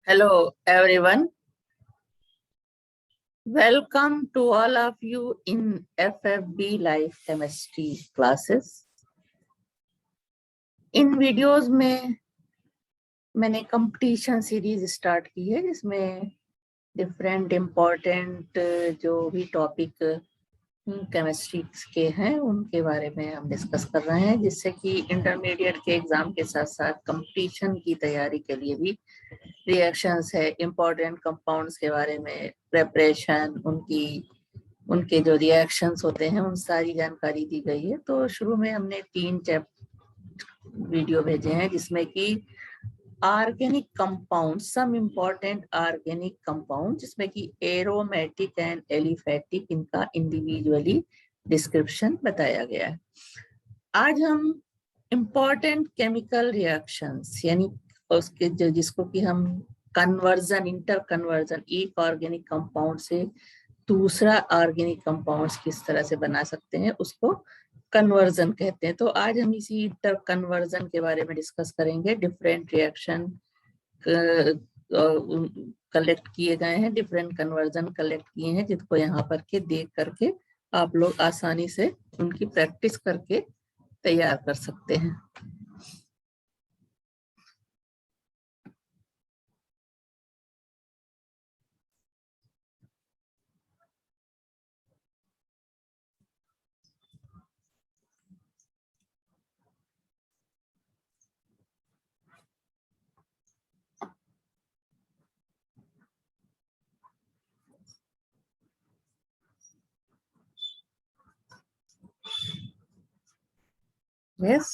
Hello everyone. Welcome to all of you in FFB Life Chemistry classes. In videos में मैंने competition series start की है जिसमें different important जो भी टॉपिक केमिस्ट्री के हैं उनके बारे में हम डिस्कस कर रहे हैं, जिससे कि इंटरमीडिएट के एग्जाम के साथ साथ कंपटीशन की तैयारी के लिए भी रिएक्शंस है, इम्पोर्टेंट कंपाउंड्स के बारे में प्रेपरेशन, उनके जो रिएक्शंस होते हैं उन सारी जानकारी दी गई है। तो शुरू में हमने 3 वीडियो भेजे हैं जिसमें कि organic compound, some important organic compound, जिसमें कि एरोमेटिक एंड एलिफेटिक, इनका इंडिविजुअली डिस्क्रिप्शन बताया गया है। आज हम इम्पोर्टेंट केमिकल रिएक्शंस यानी उसके जो जिसको कि हम कन्वर्जन, इंटर कन्वर्जन, एक ऑर्गेनिक कंपाउंड से दूसरा ऑर्गेनिक कंपाउंड्स किस तरह से बना सकते हैं उसको कन्वर्जन कहते हैं। तो आज हम इसी इंटर कन्वर्जन के बारे में डिस्कस करेंगे। डिफरेंट रिएक्शन कलेक्ट किए गए हैं, डिफरेंट कन्वर्जन कलेक्ट किए हैं, जिनको यहाँ पर के देख करके आप लोग आसानी से उनकी प्रैक्टिस करके तैयार कर सकते हैं। Yes.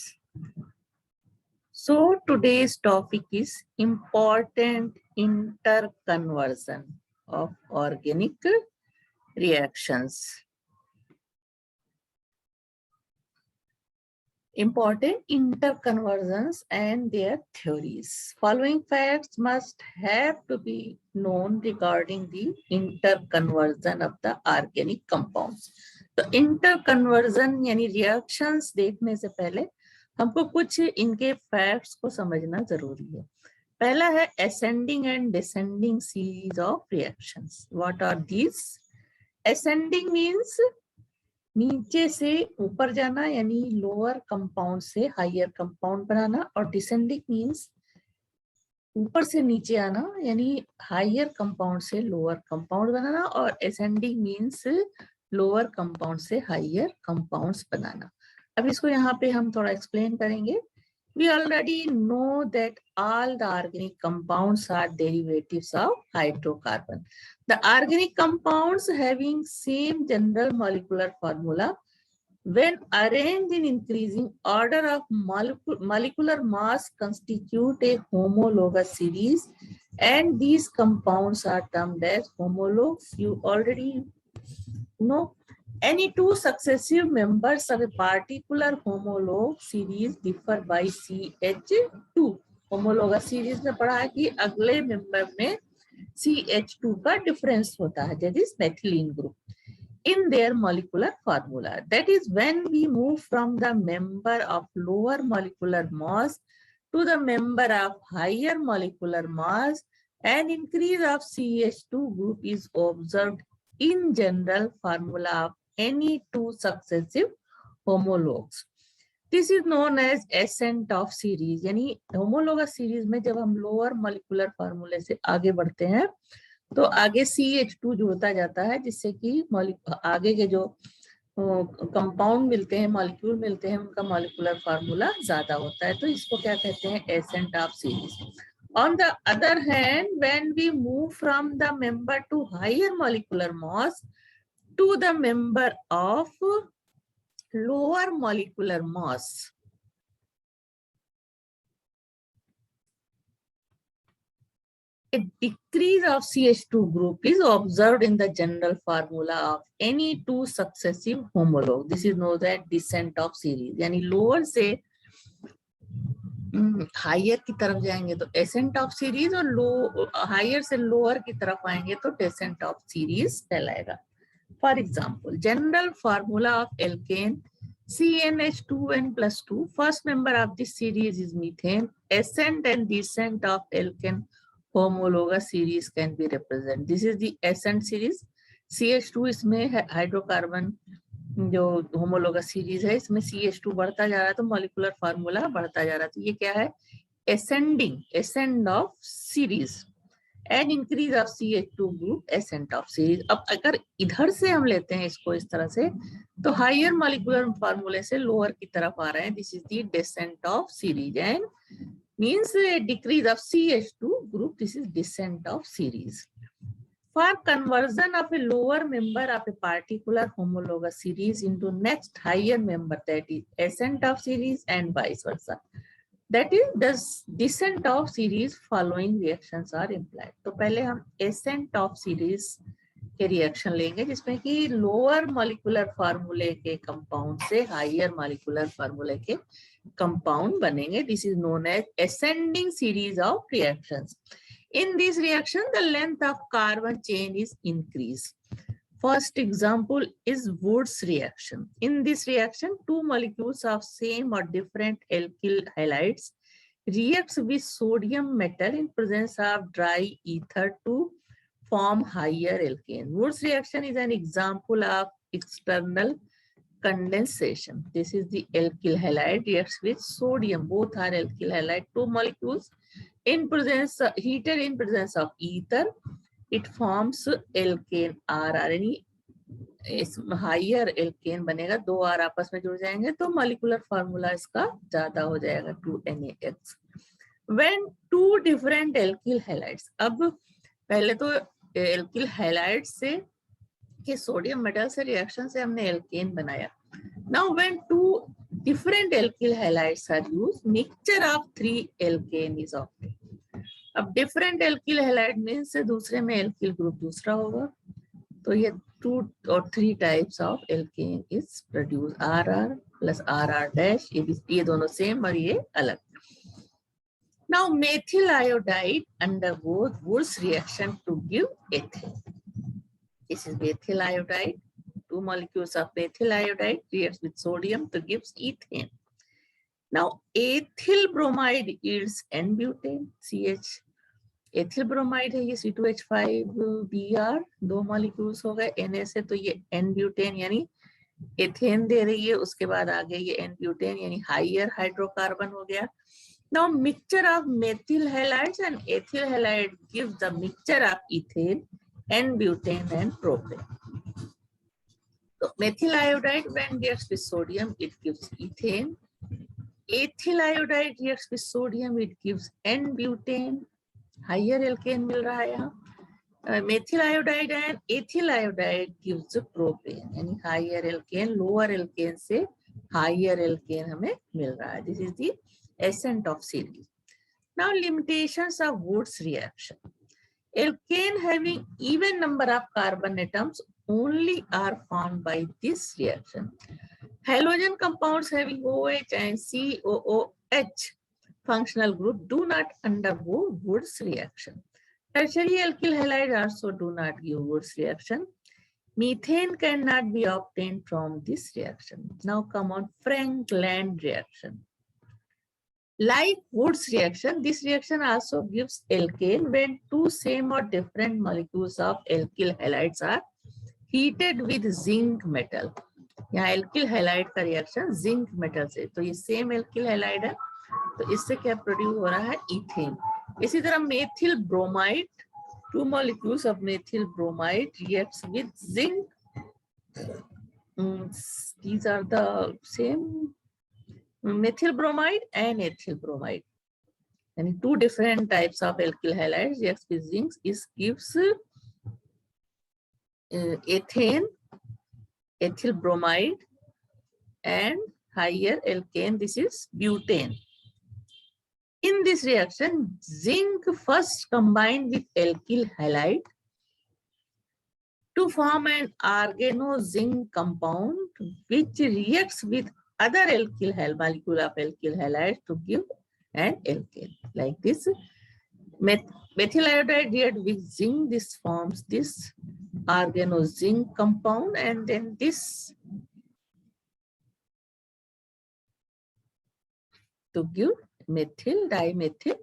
So today's topic is important interconversion of organic reactions. Important interconversions and their theories. Following facts must have to be known regarding the interconversion of the organic compounds. तो interconversion यानी reactions देखने से पहले हमको कुछ इनके facts को समझना जरूरी है। पहला है ascending and descending series of reactions. What are these? Ascending means नीचे से ऊपर जाना यानी लोअर कंपाउंड से हायर कंपाउंड बनाना, और डिसेंडिंग मीन्स ऊपर से नीचे आना यानी हायर कंपाउंड से लोअर कंपाउंड बनाना, और एसेंडिंग मीन्स लोअर कंपाउंड से हायर कंपाउंड्स बनाना। अब इसको यहाँ पे हम थोड़ा एक्सप्लेन करेंगे। We already know that all the organic compounds are derivatives of hydrocarbon. The organic compounds having same general molecular formula, when arranged in increasing order of molecular mass, constitute a homologous series, and these compounds are termed as homologues. You already know. Any two successive members of a particular homolog series differ by CH2. homologous series में पढ़ा है कि अगले member में CH2 का difference होता है, that is methylene group, in their molecular formula. That is when we move from the member of lower molecular mass to the member of higher molecular mass, an increase of CH2 group is observed in general formula of any two successive homologues. This is known as ascent of series. यानी homologous series में जब हम lower molecular formula से आगे बढ़ते हैं तो आगे CH2 जुड़ता जाता है, जिससे कि आगे के जो कंपाउंड मिलते हैं, मॉलिक्यूल मिलते हैं, उनका मॉलिक्यूलर फार्मूला ज्यादा होता है। तो इसको क्या कहते हैं? ascent of series. On the other hand, when we move from the member to higher molecular mass to the member of lower molecular mass, a decrease of CH2 group is observed in the general formula of any two successive homologue. This is known as descent of series. यानी lower से higher की तरफ जाएंगे तो ascent of series, और लो higher से lower की तरफ आएंगे तो descent of series कहलाएगा। For example, general formula of alkane CnH2n plus 2. First member of this series is methane. Ascent and descent of alkane homologous series can be represented. This is the ascent series. CH2 इसमें hydrocarbon जो homologous series है, इसमें CH2 बढ़ता जा रहा है तो molecular formula बढ़ता जा रहा है. तो ये क्या है? ascend of series and increase of CH2 group ascent of series. अब अगर इधर से हम लेते हैं इसको इस तरह से तो हायर मॉलिक्यूलर फार्मूले से लोअर की तरफ आ रहे हैं. This is the descent of series and means a decrease of CH2 group. This is descent of series. For conversion of a lower member of a particular homologous series into next higher member, that is ascent of series and vice versa. That is the descent of series following reactions are implied. तो पहले हम ascent of series के reaction लेंगे जिसमें कि lower molecular फार्मूले के compound से हायर मॉलिक्यूलर फार्मूले के कंपाउंड बनेंगे. This is known as ascending series of reactions. In this reaction, the length of carbon chain is increased. First example is Wurtz reaction. In this reaction, two molecules of same or different alkyl halides reacts with sodium metal in presence of dry ether to form higher alkane. Wurtz reaction is an example of external condensation. This is the alkyl halide reacts with sodium. Both are alkyl halide. Two molecules in presence heated in presence of ether. It forms alkane RR. इस higher alkene बनेगा. दो R आपस में जुड़ जाएंगे तो molecular formula इसका ज्यादा हो जाएगा 2NaX. When two different alkyl halides, अब पहले तो एल्किल हैलाइड से के सोडियम मेटल से रिएक्शन से हमने एल्केन बनाया. Now when two different alkyl halides are used, mixture of 3 alkane is obtained. अब डिफरेंट एल्किल हैलाइड मींस से दूसरे में एल्किल ग्रुप दूसरा होगा तो ये 2 और 3 types of alkene is produce. RR plus RR dash, ये दोनों सेम और ये अलग. Now methyl iodide undergoes Wurtz reaction to give ethane. This is methyl iodide. Two molecules of methyl iodide reacts with sodium to give ethane. Now ethyl bromide yields N-butane, CH. Ethyl bromide है ये C2H5Br. दो molecules हो गए Na से तो ये N-ब्यूटेन यानी ethane दे रही है. उसके बाद आगे ये N-ब्यूटेन यानी हाइयर हाइड्रोकार्बन हो गया. Now mixture of methyl halides and ethyl halide gives the mixture of ethane, N-butane and propane. So methyl iodide when reacts with sodium it gives ethane. Ethyl iodide reacts with sodium it gives N-butane. Higher alkane मिल रहा है यहाँ. Methyl iodide and ethyl iodide gives propane यानी higher alkane lower alkane से higher alkane हमें मिल रहा है. This is the ascent of series. Now limitations of Wurtz reaction. Alkane having even number of carbon atoms only are found by this reaction. Halogen compounds having OH and COOH functional group do not undergo Wurtz reaction. Tertiary alkyl halides also do not give Wurtz reaction. Methane cannot be obtained from this reaction. Now come on Frank-Land reaction. Like Wurtz reaction, this reaction also gives alkane when two same or different molecules of alkyl halides are heated with zinc metal. यहाँ alkyl halide का reaction zinc metal से, तो ये same alkyl halide है तो इससे क्या produce हो रहा है? इथेन. इसी तरह methyl bromide, two molecules of methyl bromide reacts with zinc. These are the same methyl bromide and ethyl bromide. And two different types of alkyl halides reacts with zinc. This gives ethane, ethyl bromide, and higher alkane. This is butane. In this reaction, zinc first combined with alkyl halide to form an organozinc compound which reacts with other alkyl molecule of alkyl halide to give an alkane. Like this, methyl iodide reacts with zinc. This forms this organozinc compound, and then this to give methyl dimethyl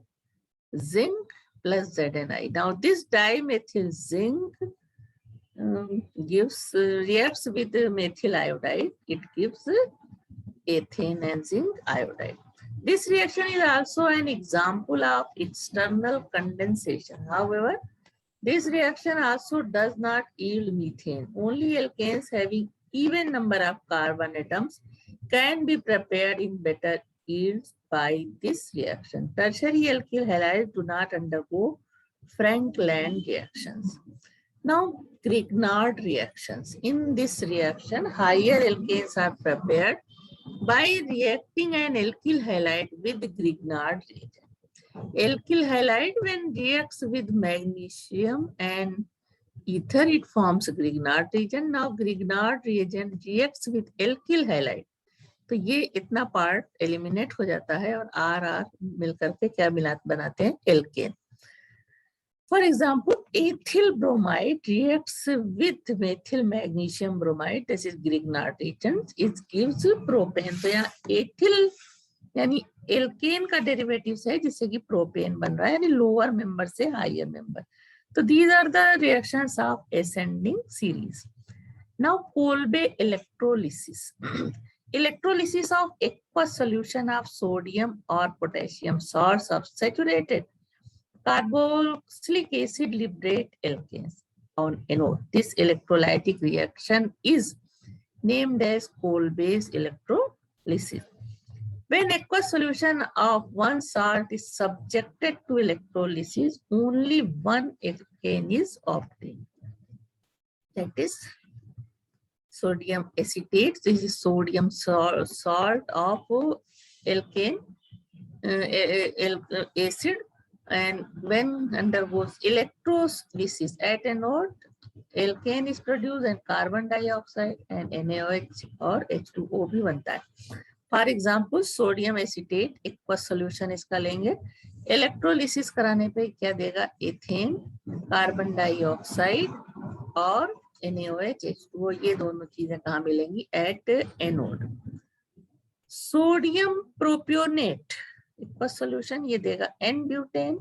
zinc plus ZNI. Now this dimethyl zinc reacts with methyl iodide. It gives ethane and zinc iodide. This reaction is also an example of external condensation. However, this reaction also does not yield methane. Only alkanes having even number of carbon atoms can be prepared in better yields by this reaction. Tertiary alkyl halides do not undergo Frank-Land reactions. Now, Grignard reactions. In this reaction, higher alkanes are prepared by reacting an alkyl halide with Grignard reagent. Alkyl halide, when reacts with magnesium and ether, it forms Grignard reagent. Now Grignard reagent reacts with alkyl halide. तो ये इतना part eliminate हो जाता है और are are मिलकर के क्या बनाते हैं, alkene. For example, ethyl bromide reacts with methyl magnesium bromide. This is Grignard reagent. It gives propane. तो यहाँ ethyl यानी एल्केन का डेरिवेटिव है जिससे कि प्रोपेन बन रहा है, यानी लोअर मेंबर से हायर मेंबर. तो these are the reactions of ascending series. Now Kolbe electrolysis. Electrolysis of aqueous solution of sodium or potassium salts of saturated carboxylic acid liberate alkanes on anode. This electrolytic reaction is named as Kolbe's electrolysis. When aqueous solution of one salt is subjected to electrolysis, only one alkane is obtained. That is sodium acetate. This is sodium salt of alkane acid, and when undergoes electrolysis at anode, alkane is produced and carbon dioxide and NaOH or H2O भी बनता है. For example sodium acetate aqueous solution इसका लेंगे, electrolysis कराने पे क्या देगा, ethane, carbon dioxide और NaOH H2O. ये दोनों चीजें कहाँ मिलेंगी, at anode. Sodium propionate aqueous solution ये देगा एन ब्यूटेन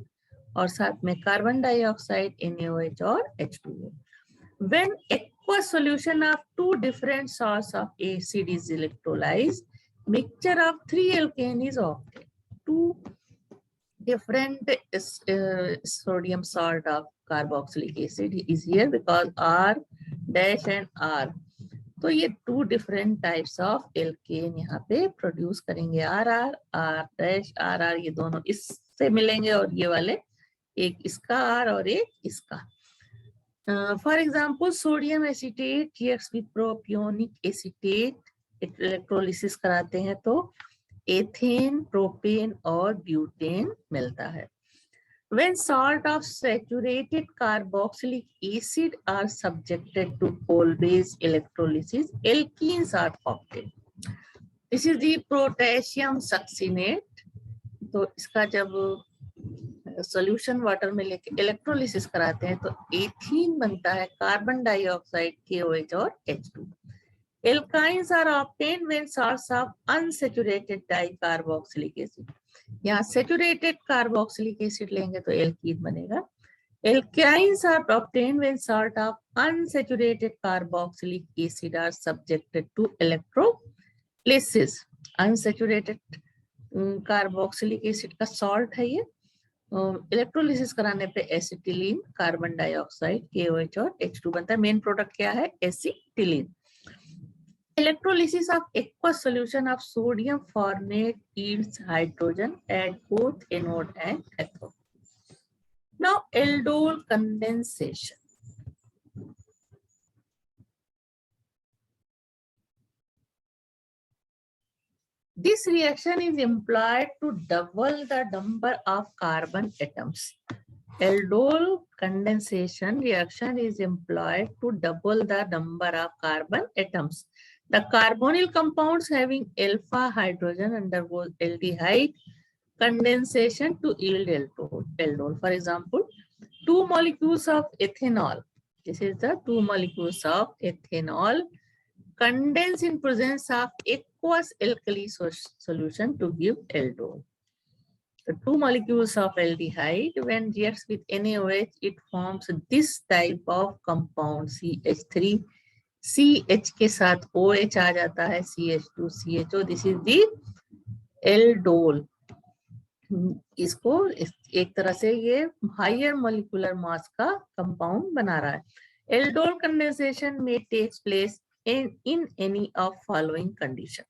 और साथ में कार्बन डाइऑक्साइड, NaOH और H2O. When aqueous solution of two different salts of acid is electrolyzed, mixture of 3 alkane is obtained. Two different sodium salt of carboxylic acid is here because R dash and R. तो ये 2 different types of alkane यहाँ पे produce करेंगे. RR, R dash, RR ये दोनों इससे मिलेंगे और ये वाले एक इसका R और एक इसका. For example, sodium acetate reacts with propionic acetate. Electrolysis कराते हैं तो एथेन, प्रोपेन और ब्यूटेन मिलता है. When salt of saturated carboxylic acid are subjected to Kolbe's electrolysis, alkenes are obtained. This is the potassium succinate. तो इसका जब solution water में लेके इलेक्ट्रोलिसिस कराते हैं तो एथीन बनता है, कार्बन डाइऑक्साइड, KOH और H2. Alkynes are obtained when salts of unsaturated dicarboxylic acid. यहाँ saturated carboxylic acid लेंगे तो एल्कीन बनेगा. Alkynes are obtained when salt of unsaturated carboxylic acid are subjected to electrolysis. Unsaturated carboxylic acid का salt है ये. Electrolysis कराने पे acetylene, carbon dioxide, KOH और H2 बनता है. मेन प्रोडक्ट क्या है, acetylene. Electrolysis of aqueous solution of sodium formate yields hydrogen at both anode and cathode. Now, aldol condensation. This reaction is employed to double the number of carbon atoms. Aldol condensation reaction is employed to double the number of carbon atoms. The carbonyl compounds having alpha hydrogen undergoes aldehyde condensation to yield aldol. For example, 2 molecules of ethanol. This is the 2 molecules of ethanol condense in presence of aqueous aqueous alkali solution to give aldol. The two molecules of aldehyde, when reacts with NaOH, it forms this type of compound CH3. CH के साथ OH आ जाता है, CH2CHO. This is the aldol. इसको एक तरह से ये higher molecular mass का कंपाउंड बना रहा है. Aldol condensation may take place in any of following condition: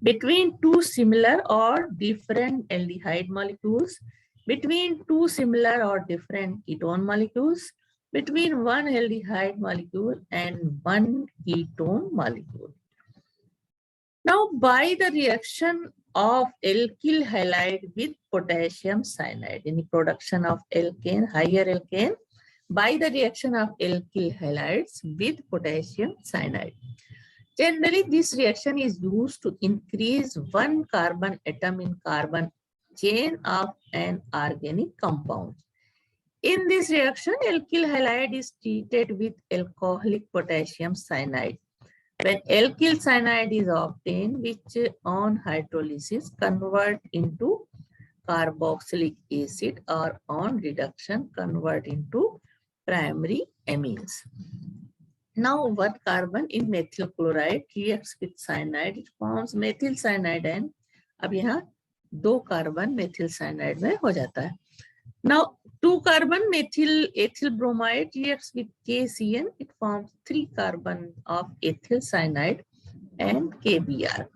between two similar or different aldehyde molecules, between two similar or different ketone molecules, between one aldehyde molecule and one ketone molecule. Now, by the reaction of alkyl halide with potassium cyanide, in the production of alkane, higher alkane, by the reaction of alkyl halides with potassium cyanide. Generally, this reaction is used to increase one carbon atom in carbon chain of an organic compound. In this reaction, alkyl halide is treated with alcoholic potassium cyanide. When alkyl cyanide is obtained, which on hydrolysis convert into carboxylic acid, or on reduction convert into primary amines. Now, one carbon in methyl chloride reacts with cyanide, it forms methyl cyanide, and अब यहाँ दो carbon methyl cyanide में हो जाता है. Now, 2 carbon methyl ethyl bromide reacts with KCN, it forms 3 carbon of ethyl cyanide and KBr.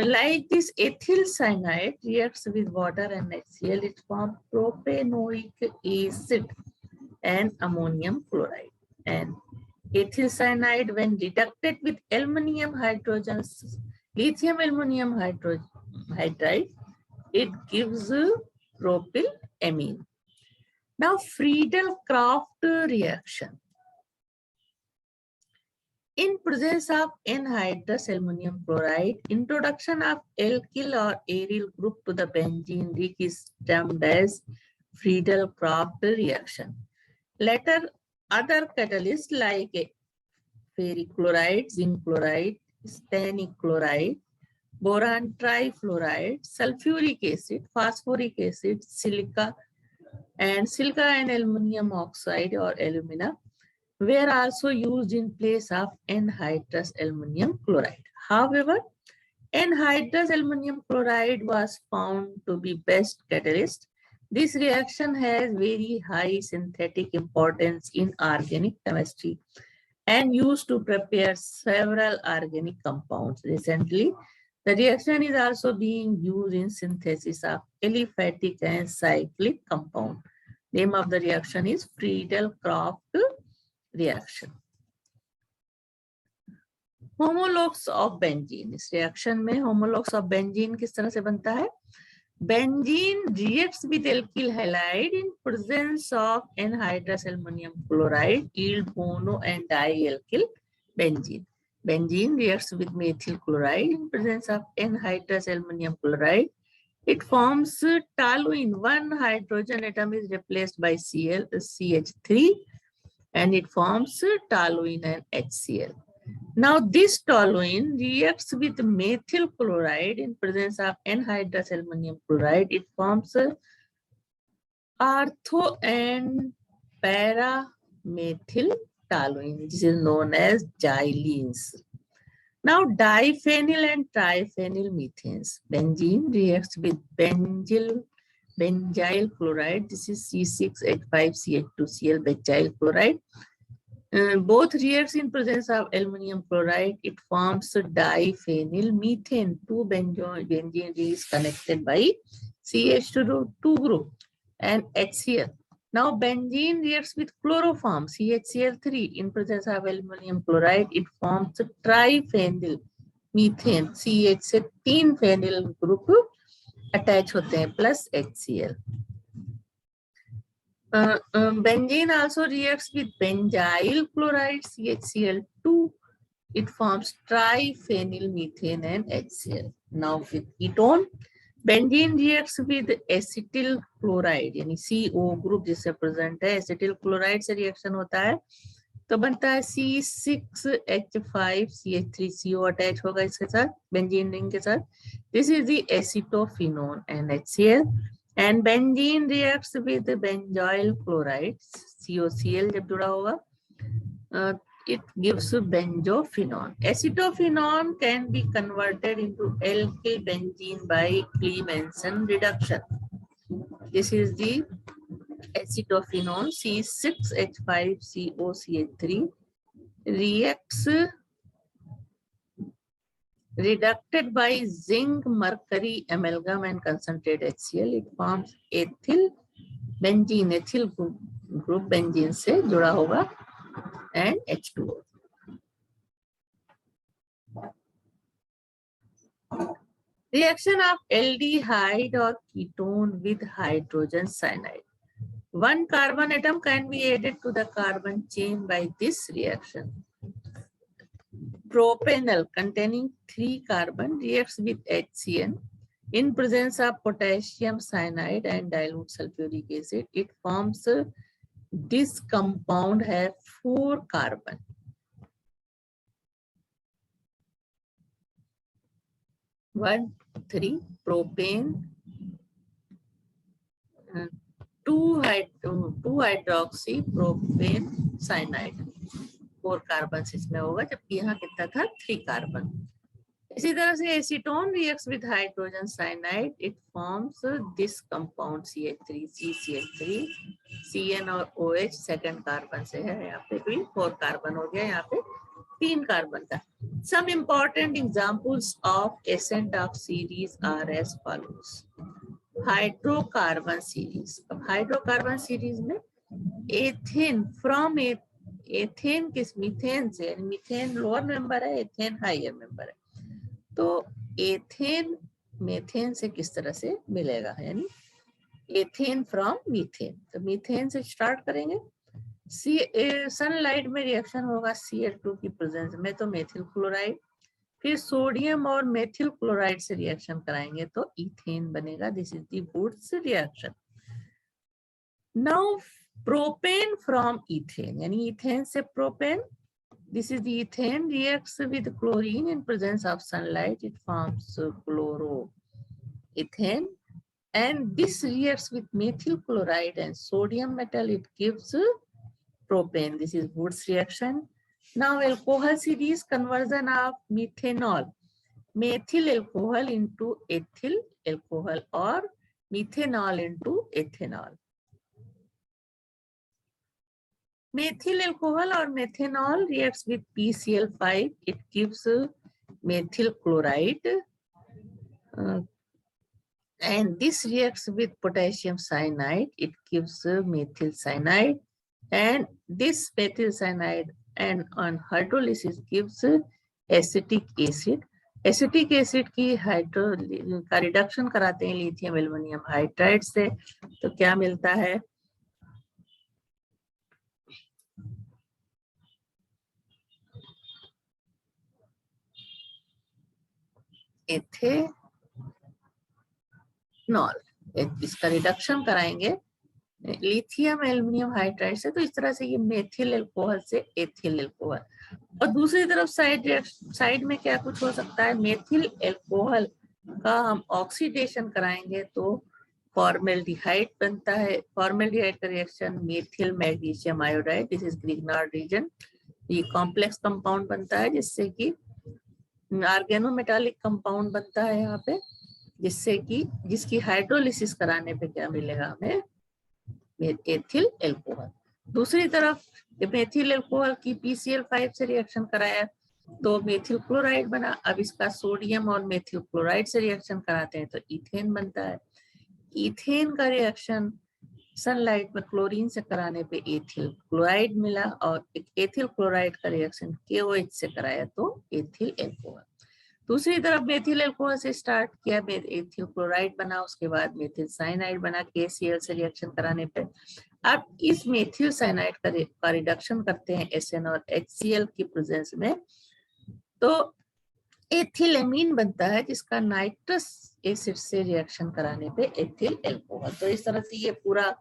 Like this, ethyl cyanide reacts with water and HCl, it forms propanoic acid and ammonium chloride. And ethyl cyanide, when reducted with aluminum hydrogens, lithium aluminum hydride, it gives propylamine. Now, Friedel-Crafts reaction. In presence of anhydrous aluminum chloride, introduction of alkyl or aryl group to the benzene ring is termed as Friedel-Crafts reaction. Later, other catalysts like ferric chloride, zinc chloride, stannic chloride, boron trifluoride, sulfuric acid, phosphoric acid, silica and aluminum oxide or alumina were also used in place of anhydrous aluminum chloride. However, anhydrous aluminum chloride was found to be best catalyst. This reaction has very high synthetic importance in organic chemistry and used to prepare several organic compounds. Recently, the reaction is also being used in synthesis of aliphatic and cyclic compound. Name of the reaction is Friedel-Crafts reaction. Homologues of benzene. इस reaction में homologues of benzene किस तरह से बनता है? Benzene reacts with alkyl halide in presence of anhydrous aluminum chloride, yield mono and dialkyl benzene. Benzene reacts with methyl chloride in presence of anhydrous aluminum chloride. It forms toluene. One hydrogen atom is replaced by CH3 and it forms toluene and HCl. Now, this toluene reacts with methyl chloride in presence of anhydrous aluminum chloride. It forms ortho and para-methyl toluene. This is known as xylenes. Now, diphenyl and triphenyl methanes. Benzene reacts with benzyl chloride. This is C6H5CH2Cl benzyl chloride. Both reacts in presence of aluminum chloride. It forms diphenyl methane. Two benzene rings connected by CH2 group and HCl. Now, benzene reacts with chloroform CHCl3 in presence of aluminum chloride. It forms triphenyl methane. CH से 3 phenyl group attach होते हैं plus HCl. Benzene also reacts with benzyl chloride CHCl2. It forms triphenyl methane and HCl. Now, with ketone, benzene reacts with acetyl chloride, यानी CO group जिससे present है, acetyl chloride से reaction होता है तो बनता है C6H5CH3CO अटैच होगा इसके साथ बेंजीन रिंग के साथ. This is the acetophenone NaCl and benzene reacts with benzoyl chloride COCl जब जुड़ा होगा it gives benzophenone. Acetophenone can be converted into alkyl benzene by Clemmensen reduction. This is the acetophenone C6H5COCH3 reacts reducted by zinc mercury amalgam and concentrate HCl. It forms ethyl benzene. Ethyl group benzene से जुड़ा होगा and H2O. Reaction of aldehyde or ketone with hydrogen cyanide. One carbon atom can be added to the carbon chain by this reaction. Propanol containing 3 carbon reacts with HCN in presence of potassium cyanide and dilute sulfuric acid. It forms this compound have 4 carbon. 1, 3 propane, 2 hydroxy propane cyanide. 4 carbon इसमें होगा जबकि यहाँ कितना था 3 carbon. इसी तरह से acetone reacts with hydrogen cyanide. It forms this compound CH3CCH3 CN और OH सेकंड कार्बन से है. यहाँ पे भी 4 कार्बन हो गया, यहाँ पे 3 कार्बन था. Some important examples of ascent of series are as follows. Hydrocarbon series. अब हाइड्रोकार्बन सीरीज में एथेन फ्रॉम एथेन किस मीथेन से, मीथेन लोअर मेंबर है, एथेन हायर मेंबर है. तो एथेन मेथेन से किस तरह से मिलेगा, यानी एथेन फ्रॉम मीथेन. तो मीथेन से स्टार्ट करेंगे. सनलाइट में रिएक्शन होगा Cl2 की प्रेजेंस में तो मेथिल क्लोराइड, फिर सोडियम और मेथिल क्लोराइड से रिएक्शन कराएंगे तो इथेन बनेगा. This is the Wurtz reaction. Now propane from ethane, यानी इथेन से propane. This is the ethane reacts with chlorine in presence of sunlight. It forms chloro ethane and this reacts with methyl chloride and sodium metal. It gives propane. This is Woods reaction. Now alcohol series conversion of methanol, methyl alcohol into ethyl alcohol or methanol into ethanol. Methyl alcohol or methanol reacts with PCl5. It gives methyl chloride. And this reacts with potassium cyanide. It gives methyl cyanide, and this methyl cyanide and on hydrolysis gives acetic acid. Acetic acid की का reduction कराते हैं lithium aluminium hydride से, तो क्या मिलता है, ethanol. इसका रिडक्शन कराएंगे लिथियम एल्युमिनियम हाइड्राइड से, तो इस तरह से ये मेथिल अल्कोहल से एथिल अल्कोहल. और दूसरी तरफ साइड में क्या कुछ हो सकता है, मेथिल अल्कोहल का हम ऑक्सीडेशन कराएंगे तो फॉर्मेल्डिहाइड बनता है. फॉर्मेल्डिहाइड का reaction methyl magnesium iodide. This is Grignard reason. ये कॉम्प्लेक्स कंपाउंड बनता है जिससे कि ऑर्गेनोमेटालिक कंपाउंड बनता है यहाँ पे, जिससे कि जिसकी हाइड्रोलिसिस कराने पे क्या मिलेगा हमें, एथिल अल्कोहल. दूसरी तरफ मेथिल अल्कोहल की PCl5 से रिएक्शन कराया तो मेथिल क्लोराइड बना. अब इसका सोडियम और मेथिल क्लोराइड से रिएक्शन कराते हैं तो इथेन बनता है. इथेन का रिएक्शन सनलाइट में क्लोरीन से कराने पे एथिल क्लोराइड मिला, और एथिल क्लोराइड का रिएक्शन KOH से कराया तो एथिल अल्कोहल. दूसरी तरफ मेथिल अल्कोहल से स्टार्ट किया, एथिल क्लोराइड बना, उसके बाद मेथिल साइनाइड बना KCl से रिएक्शन कराने पे. अब इस मेथिल साइनाइड का रिडक्शन करते हैं SN और HCl की प्रेजेंस में, तो एथिलेमीन बनता है जिसका नाइट्रस एसिड से रिएक्शन कराने पे एथिल अल्कोहल. तो इस तरह से ये पूरा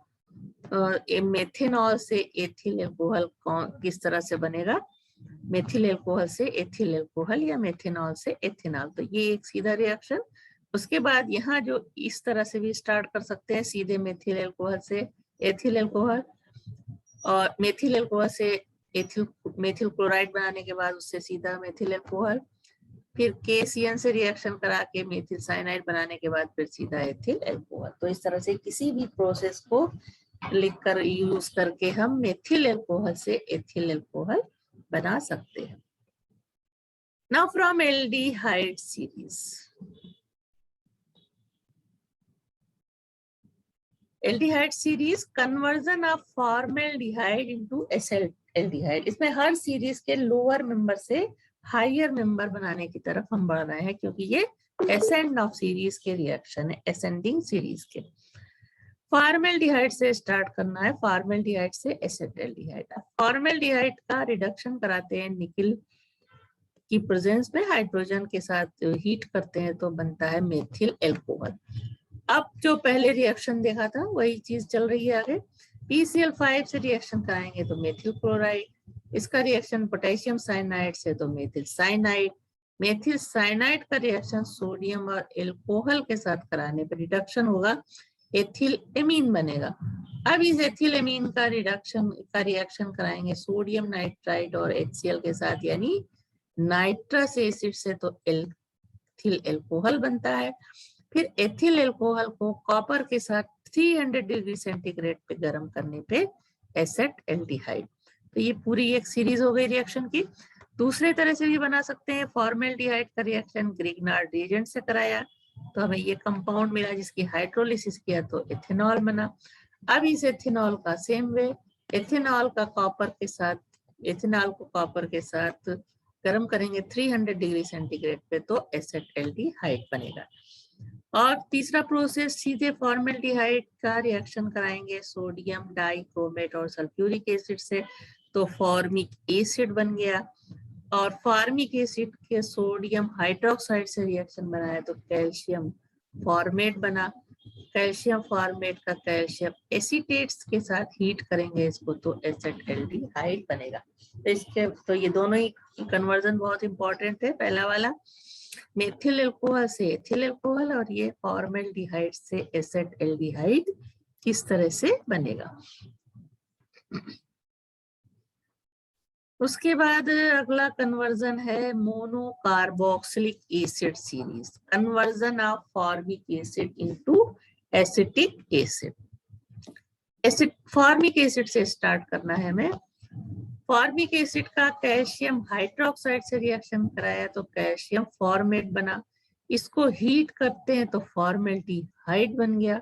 मेथेनॉल से एथिल एल्कोहल किस तरह से बनेगा, मेथिल एल्कोहल से एथिल एल्कोहल या मेथेनॉल से एथेनॉल। तो ये एक सीधा रिएक्शन। उसके बाद यहाँ जो इस तरह से भी स्टार्ट कर सकते हैं, सीधे मेथिल एल्कोहल से एथिल एल्कोहल, और मेथिल एल्कोहल से मेथिल क्लोराइड बनाने के बाद उससे सीधा मेथिल एल्कोहल, फिर KCN से रिएक्शन करा के मेथिल साइनाइड बनाने के बाद फिर सीधा एथिल एल्कोहल। तो इस तरह से किसी भी प्रोसेस को लिखकर यूज करके हम मेथिल एल्कोहल से एथिल एल्कोहल बना सकते हैं। Now from aldehyde series, aldehyde series conversion of formaldehyde into aldehyde. इसमें हर सीरीज के लोअर मेंबर से हायर मेंबर बनाने की तरफ हम बढ़ रहे हैं, क्योंकि ये एसेंड ऑफ सीरीज के रिएक्शन है, एसेंडिंग सीरीज के। फॉर्मेल्डिहाइड से स्टार्ट करना है, फॉर्मेल्डिहाइड से एसेटल्डिहाइड। फॉर्मेल्डिहाइड का रिडक्शन कराते हैं निकिल की प्रेजेंस में, हाइड्रोजन के साथ हीट करते हैं तो बनता है मेथिल एल्कोहल। अब जो पहले रिएक्शन देखा था वही चीज चल रही है आगे। PCl5 से रिएक्शन कराएंगे तो मेथिल क्लोराइड, इसका रिएक्शन पोटेशियम साइनाइड से तो मेथिल साइनाइड। मेथिल साइनाइड का रिएक्शन सोडियम और एल्कोहल के साथ कराने पर रिडक्शन होगा, एथिल एमीन बनेगा। अब इस एथिल एमीन का रिएक्शन कराएंगे सोडियम नाइट्राइड और HCl के साथ, यानी नाइट्रस एसिड से तो एथिल एल्कोहल बनता है। फिर एथिल एल्कोहल को कॉपर के साथ 300 डिग्री सेंटीग्रेड पे गर्म करने पे एसेटल्डिहाइड। तो ये पूरी एक सीरीज हो गई रिएक्शन की। दूसरे तरह से भी बना सकते हैं। फॉर्मेल्डिहाइड का रिएक्शन ग्रिग्नार्ड रिएजेंट से कराया तो हमें ये कंपाउंड मिला, जिसकी हाइड्रोलिसिस किया तो एथेनॉल बना। अब इस एथेनॉल का सेम वे, एथेनॉल को कॉपर के साथ गर्म करेंगे 300 डिग्री सेंटीग्रेड पे तो एसेटल्डिहाइड बनेगा। और तीसरा प्रोसेस, सीधे फॉर्मेल्डिहाइड का रिएक्शन कराएंगे सोडियम डाइक्रोमेट और सल्फ्यूरिक एसिड से तो फॉर्मिक एसिड बन गया। और फॉर्मिक एसिड के सोडियम हाइड्रोक्साइड से रिएक्शन बनाया तो कैल्शियम फॉर्मेट बना। कैल्शियम फॉर्मेट का कैल्शियम एसीटेट्स के साथ हीट करेंगे इसको तो एसेटल्डिहाइड बनेगा। तो ये दोनों ही कन्वर्जन बहुत इंपॉर्टेंट है। पहला वाला मेथिल एल्कोहल से एथिल एल्कोहल, और ये फॉर्मेल्डिहाइड से एसेटल्डिहाइड किस तरह से बनेगा। उसके बाद अगला कन्वर्जन है monocarboxylic acid series, conversion of formic acid into acetic acid. Formic acid से स्टार्ट करना है हमें। फॉर्मिक एसिड का कैल्शियम हाइड्रोक्साइड से रिएक्शन कराया तो कैल्शियम फॉर्मेट बना। इसको हीट करते हैं तो फॉर्मेल्डिहाइड बन गया।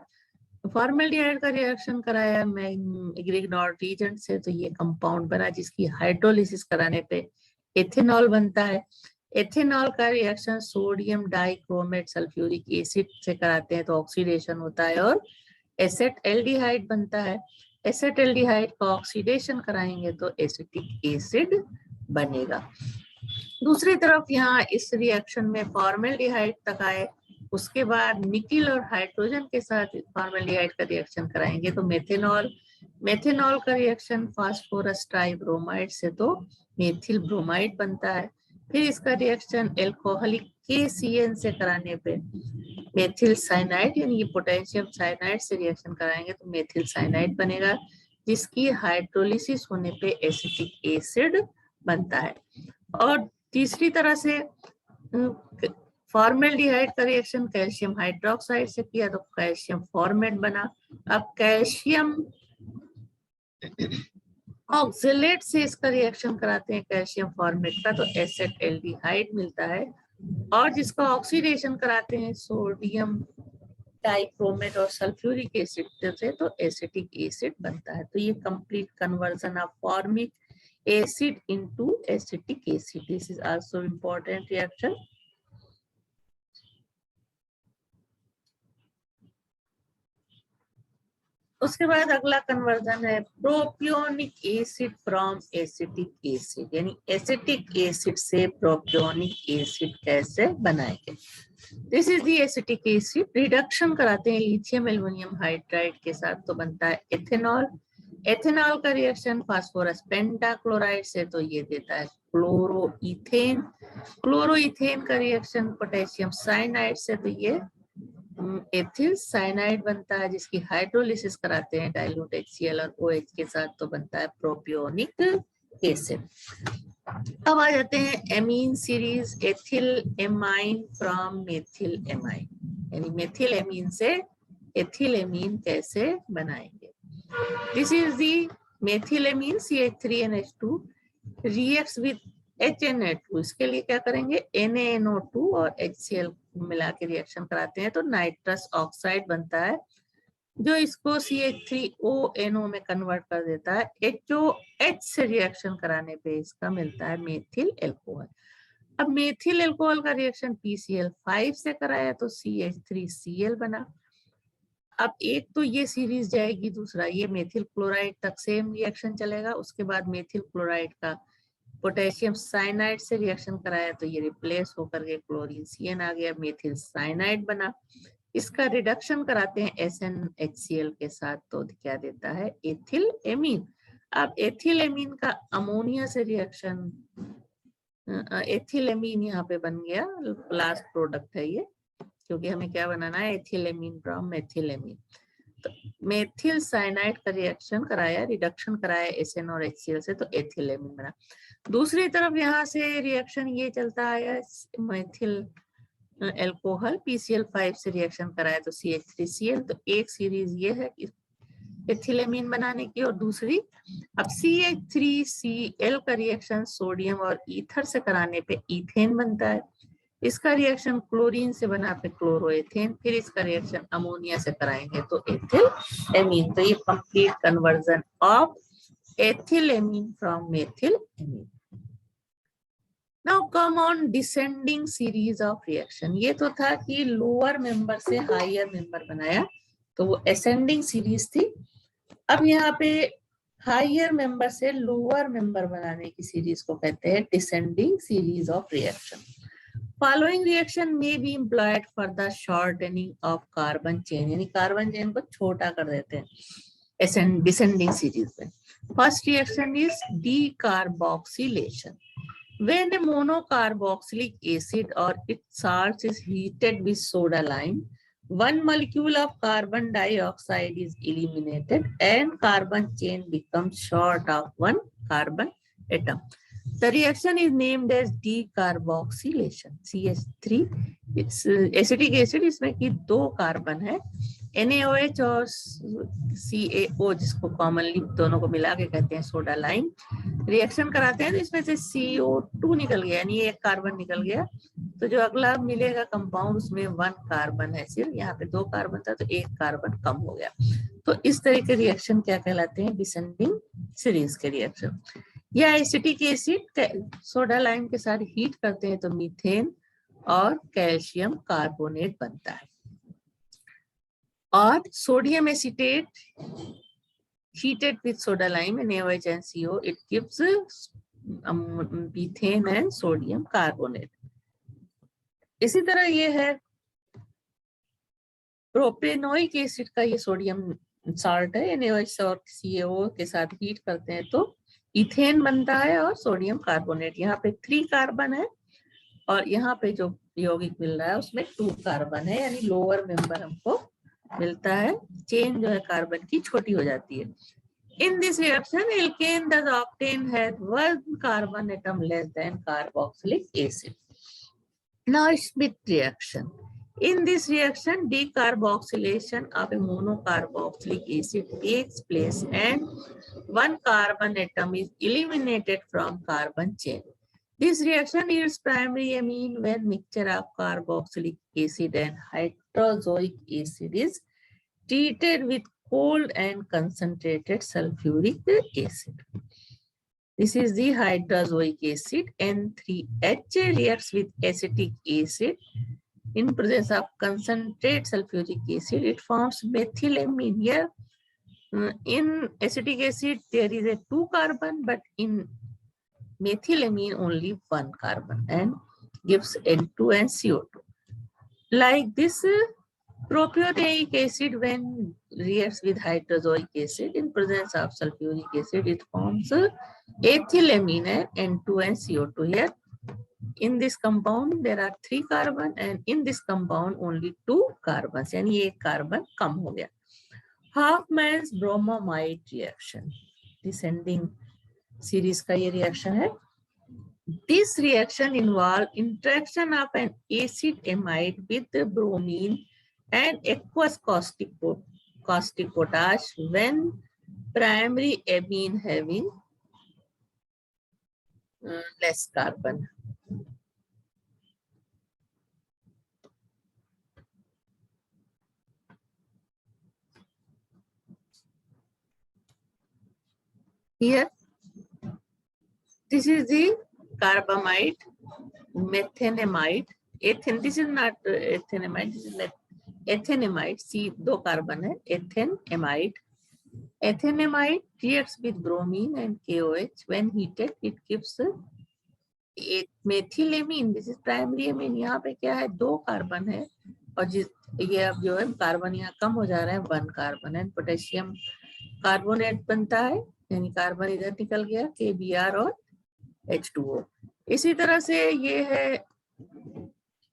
फॉर्मेल्डिहाइड का रिएक्शन कराया ग्रिग्नार्ड रिएजेंट से तो ये कंपाउंड बना, जिसकी हाइड्रोलिसिस कराने पे एथेनॉल बनता है। एथेनॉल का reaction sodium dichromate sulphuric acid से कराते हैं तो ऑक्सीडेशन होता है और एसेटल्डिहाइड बनता है। एसेटल्डिहाइड का ऑक्सीडेशन कराएंगे तो एसिटिक एसिड बनेगा। दूसरी तरफ यहाँ इस रिएक्शन में फॉर्मेल्डिहाइड तक आए, उसके बाद निकिल और हाइड्रोजन के साथ फॉर्मेल्डिहाइड का रिएक्शन कराएंगे तो मेथेनॉल का रिएक्शन फास्फोरस ट्राइब्रोमाइड से तो मेथिल ब्रोमाइड बनता है। फिर इसका रिएक्शन एल्कोहलिक KCN से कराने पे मेथिल साइनाइड यानी ये पोटेशियम साइनाइड से रिएक्शन कराएंगे तो मेथिल साइनाइड बनेगा, जिसकी हाइड्रोलिसिस होने पे एसिटिक एसिड बनता है। और तीसरी तरह से फॉर्मेल्डिहाइड का रिएक्शन कैल्शियम हाइड्रोक्साइड से किया तो कैल्शियम फॉर्मेट बना। अब कैल्शियम ऑक्सलेट से इसका रिएक्शन कराते हैं कैल्शियम फॉर्मेट का तो एसेटल्डिहाइड मिलता है। और जिसका ऑक्सीडेशन कराते हैं सोडियम डाइक्रोमेट और सल्फ्यूरिक एसिड से तो एसिटिक एसिड बनता है। तो ये complete conversion of formic acid into acetic acid. This is also important reaction. उसके बाद अगला कन्वर्जन है propionic acid from acetic acid, यानी एसिटिक एसिड से प्रोपियोनिक एसिड कैसे बनाएंगे। This is the acetic acid. Reduction कराते हैं लिथियम एल्युमिनियम हाइड्राइड के साथ तो बनता है एथेनॉल। एथेनॉल का रिएक्शन फास्फोरस पेंटाक्लोराइड से तो ये देता है क्लोरोइथेन। क्लोरोइथेन का रिएक्शन पोटेशियम साइनाइड से तो ये एथिल साइनाइड बनता है, जिसकी हाइड्रोलिसिस कराते हैं डाइल्यूट HCl और OH के साथ तो बनता है प्रोपियोनिक एसिड। अब आ जाते हैं amine series, ethyl amine from methyl amine, यानी मेथिल एमीन से एथिल एमीन कैसे बनाएंगे। This is the methyl amine CH3NH2 reacts with HNA2। इसके लिए क्या करेंगे, NaNO2 और HCl मिला के रिएक्शन कराते हैं तो नाइट्रस ऑक्साइड बनता है, जो इसको CH3ONO में कन्वर्ट कर देता है। HOH से रिएक्शन कराने पे इसका मिलता है मेथिल एल्कोहल। अब मेथिल एल्कोहल का रिएक्शन PCl5 से कराया तो CH3Cl बना। अब एक तो ये सीरीज जाएगी, दूसरा ये मेथिल क्लोराइड तक सेम रिएक्शन चलेगा। उसके बाद मेथिल क्लोराइड का पोटेशियम साइनाइड से रिएक्शन कराया तो ये रिप्लेस होकर के क्लोरीन CN आ गया, मेथिल साइनाइड बना। इसका रिडक्शन कराते हैं SnHCl के साथ तो क्या देता है एथिल एमीन। अब एथिल एमीन का अमोनिया से रिएक्शन, एथिल एमीन यहाँ पे बन गया, लास्ट प्रोडक्ट है ये, क्योंकि हमें क्या बनाना है ethyl amine from methyl amine. तो मेथिल साइनाइड का रिएक्शन कराया, रिडक्शन कराया SN और HCl से तो एथिल एमीन बना। दूसरी तरफ यहाँ से रिएक्शन ये चलता है, मेथिल एल्कोहल PCl5 से रिएक्शन कराया तो CH3Cl। तो एक सीरीज ये है एथिलेमीन बनाने की, और दूसरी अब CH3Cl का रिएक्शन सोडियम और ईथर से कराने पे ईथेन बनता है। इसका रिएक्शन क्लोरीन से बना पे क्लोरोएथेन, फिर इसका रिएक्शन अमोनिया से कराएंगे तो एथिल एमीन। तो ये complete conversion of ethyl amine from methyl amine. Now come on descending series of reaction। ये तो था कि लोअर मेंबर से हायर मेंबर बनाया तो वो ascending सीरीज थी। अब यहाँ पे हायर मेंबर से लोअर मेंबर बनाने की सीरीज को कहते हैं descending series of reaction. Following reaction में be employed for the shortening of carbon chain, यानी कार्बन चेन को छोटा कर देते हैं डिसेंडिंग सीरीज में। First reaction is decarboxylation. When a monocarboxylic acid or its salts is heated with soda lime, one molecule of carbon dioxide is eliminated and carbon chain becomes short of one carbon atom. The reaction is named as decarboxylation. CH3 acetic acid, इसमें की 2 carbon है, NaOH और CaO, जिसको commonly दोनों को मिला के कहते हैं सोडा लाइम। रिएक्शन कराते हैं तो इसमें से CO2 निकल गया, यानी एक कार्बन निकल गया, तो जो अगला मिलेगा कंपाउंड उसमें 1 कार्बन है, सिर्फ यहाँ पे 2 कार्बन था तो 1 कार्बन कम हो गया। तो इस तरह के रिएक्शन क्या कहलाते हैं, डिसेंडिंग सीरीज के रिएक्शन। या एसिटिक एसिड सोडा लाइम के साथ हीट करते हैं तो मीथेन और कैल्शियम कार्बोनेट बनता है। और sodium acetate heated with soda lime and NaOH and CO, it gives methane and sodium carbonate. इसी तरह ये है प्रोपेनोइक एसिड का, ये सोडियम साल्ट है, NaOH और CaO के साथ हीट करते हैं तो इथेन बनता है और सोडियम कार्बोनेट। यहाँ पे 3 कार्बन है और यहाँ पे जो यौगिक मिल रहा है उसमें 2 कार्बन है, यानी लोअर मेंबर हमको मिलता है, चेन जो है कार्बन की छोटी हो जाती है। In this reaction, alkane thus octane has 1 carbon atom less than carboxylic acid. Now Schmidt reaction. In this reaction, decarboxylation of a monocarboxylic acid takes place and 1 carbon atom is eliminated from carbon chain. This reaction yields primary amine when mixture of carboxylic acid and hydrozoic acid is treated with cold and concentrated sulfuric acid. This is the hydrozoic acid. N3H reacts with acetic acid. In presence of concentrated sulfuric acid, it forms methylamine. Here, In acetic acid, there is a 2 carbon, but in methylamine only 1 carbon and gives N2 and CO2. Like this, propionic acid, when reacts with hydrozoic acid in presence of sulfuric acid, it forms ethylamine and N2 and CO2. Here, in this compound, there are 3 carbon, and in this compound only 2 carbons. यानी एक carbon कम हो गया. Hofmann's bromamide reaction, descending series का ये reaction है. This reaction involves interaction of an acid amide with the bromine and aqueous caustic potash when primary amine having less carbon. Here, this is the carbamide, methenamide, ethane. This is not ethenamide, this is ethenamide. C, 2 carbon है, ethenamide. Ethenamide reacts with bromine and KOH. When heated, it gives methylamine. This is primary amine. यहाँ पे क्या है, 2 carbon है, और ये अब जो है कार्बन यहाँ कम हो जा रहा है, 1 कार्बन है. पोटेशियम कार्बोनेट बनता है, यानी कार्बन इधर निकल गया, KBr और H2O. इसी तरह से ये है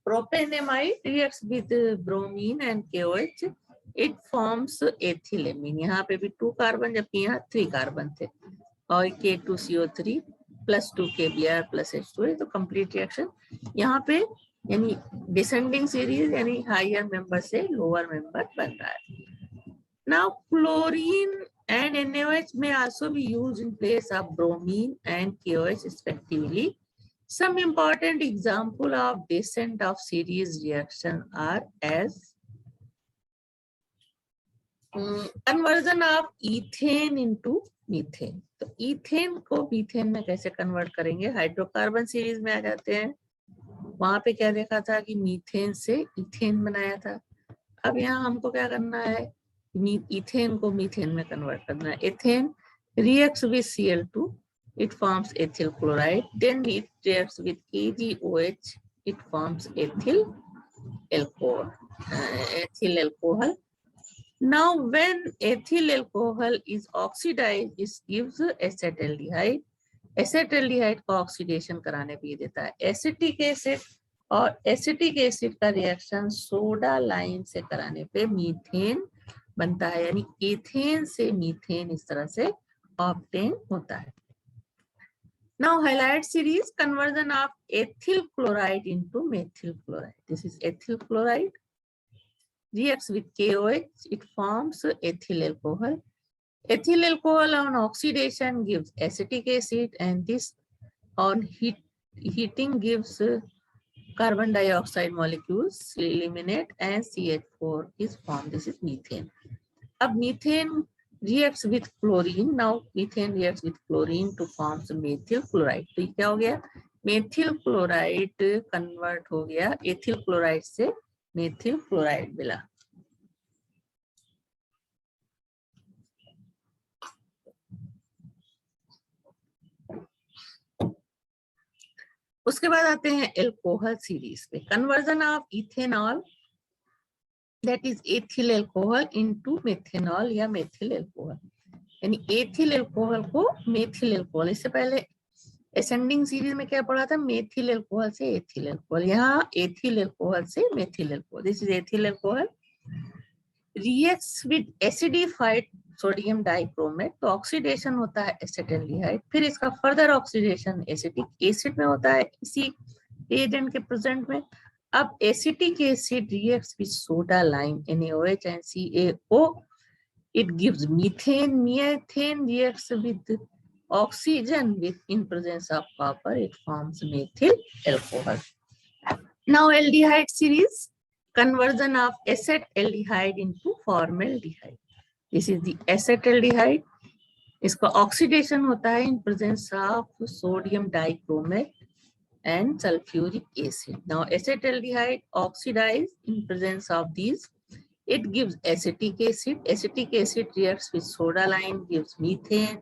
propanamide reacts with bromine and KOH. It forms ethylamine. यहाँ पे भी 2 कार्बन, जबकि यहाँ 3 कार्बन थे, और K2CO3 plus 2 KBr plus H2O. तो कंप्लीट रिएक्शन यहाँ पे यानी डिसेंडिंग सीरीज, यानी हायर मेंबर से लोअर मेंबर बन रहा है. Now chlorine and NaOH may also be used in place of bromine and KOH respectively. Some important example of descent of series reaction are as conversion of ethane into methane. तो ethane को methane में कैसे convert करेंगे? Hydrocarbon series में आ जाते हैं. वहां पे क्या देखा था कि मीथेन से इथेन बनाया था. अब यहाँ हमको क्या करना है, इथेन को मीथेन में कन्वर्ट करना है. Ethane reacts with Cl2, it forms ethyl chloride. Then it reacts with KGOH, it forms ethyl alcohol. Now when ethyl alcohol is oxidized, it gives acetaldehyde. Acetaldehyde का ऑक्सीडेशन कराने पे देता है acetic acid, और acetic acid का reaction soda lime से कराने पे मीथेन बनता है, यानी एथेन से मीथेन इस तरह से ऑब्टेन होता है. Now highlight series, conversion of ethyl chloride into methyl chloride. This is ethyl chloride, reacts with KOH, it forms ethyl alcohol. Ethyl alcohol on oxidation gives acetic acid, and this on heating gives carbon dioxide molecules eliminate and CH4 is formed. This is methane. अब methane reacts with chlorine. Now methane reacts with chlorine to form methyl chloride. तो क्या हो गया, methyl chloride convert हो गया ethyl chloride से methyl chloride मिला. उसके बाद आते हैं एल्कोहल सीरीज पे. Conversion of ethanol, that is ethyl alcohol into methanol या मेथिल अल्कोहल, यानी एथिल अल्कोहल को मेथिल अल्कोहल. इससे पहले असेंडिंग सीरीज में क्या पढ़ा था, मेथिल अल्कोहल से एथिल अल्कोहल, यहाँ एथिल अल्कोहल से methyl alcohol. This is ethyl alcohol, reacts with acidified sodium dichromate. तो ऑक्सीडेशन होता है एसिटाल्डिहाइड, फिर इसका फर्दर ऑक्सीडेशन एसिटिक एसिड में होता है इसी रिएजेंट के प्रेजेंट में. अब acetic acid reacts with soda lime NaOH and CaO, it gives methane. Methane reacts with oxygen with in presence of copper, it forms methyl alcohol. Now aldehyde series, conversion of acetaldehyde into formaldehyde. This is the acetaldehyde. इसका oxidation होता है in presence of sodium dichromate and sulfuric acid. Now acetaldehyde oxidized in presence of these It gives acetic acid. Acetic acid reacts with soda lime, gives methane.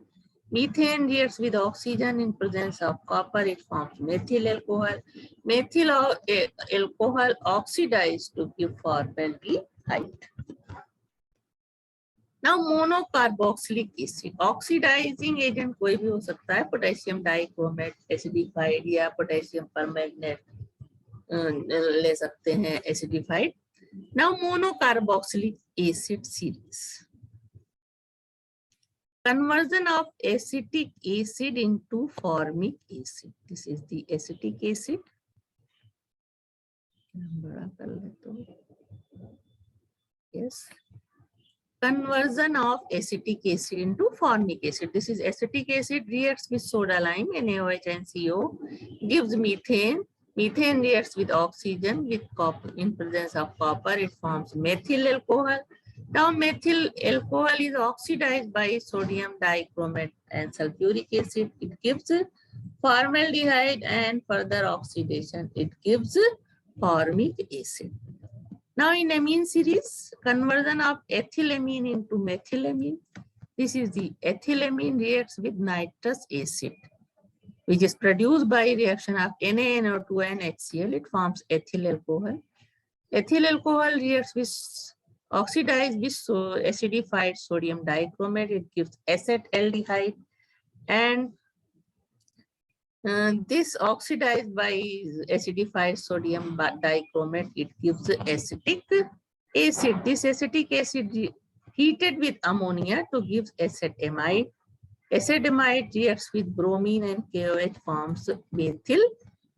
Methane reacts with oxygen in presence of copper. It forms methyl alcohol. Methyl alcohol oxidized to give formaldehyde. Now monocarboxylic acid. Oxidizing agent कोई भी हो सकता है, potassium dichromate, acidified या potassium permanganate ले सकते हैं acidified. Now monocarboxylic acid series. Conversion of acetic acid into formic acid. This is the acetic acid. Yes. Conversion of acetic acid into formic acid. This is acetic acid reacts with soda lime, NaOH and CO, gives methane. Methane reacts with oxygen with copper. In presence of copper, it forms methyl alcohol. Now methyl alcohol is oxidized by sodium dichromate and sulfuric acid. It gives formaldehyde, and further oxidation, it gives formic acid. Now in amine series, conversion of ethylamine into methylamine. This is the ethylamine reacts with nitrous acid, which is produced by reaction of NaNO2 and HCl. It forms ethyl alcohol. Ethyl alcohol reacts with oxidized with acidified sodium dichromate. It gives acetaldehyde, and this oxidized by acidified sodium dichromate, it gives acetic acid. This acetic acid heated with ammonia to give acetamide. Acetamide reacts with bromine and KOH forms methyl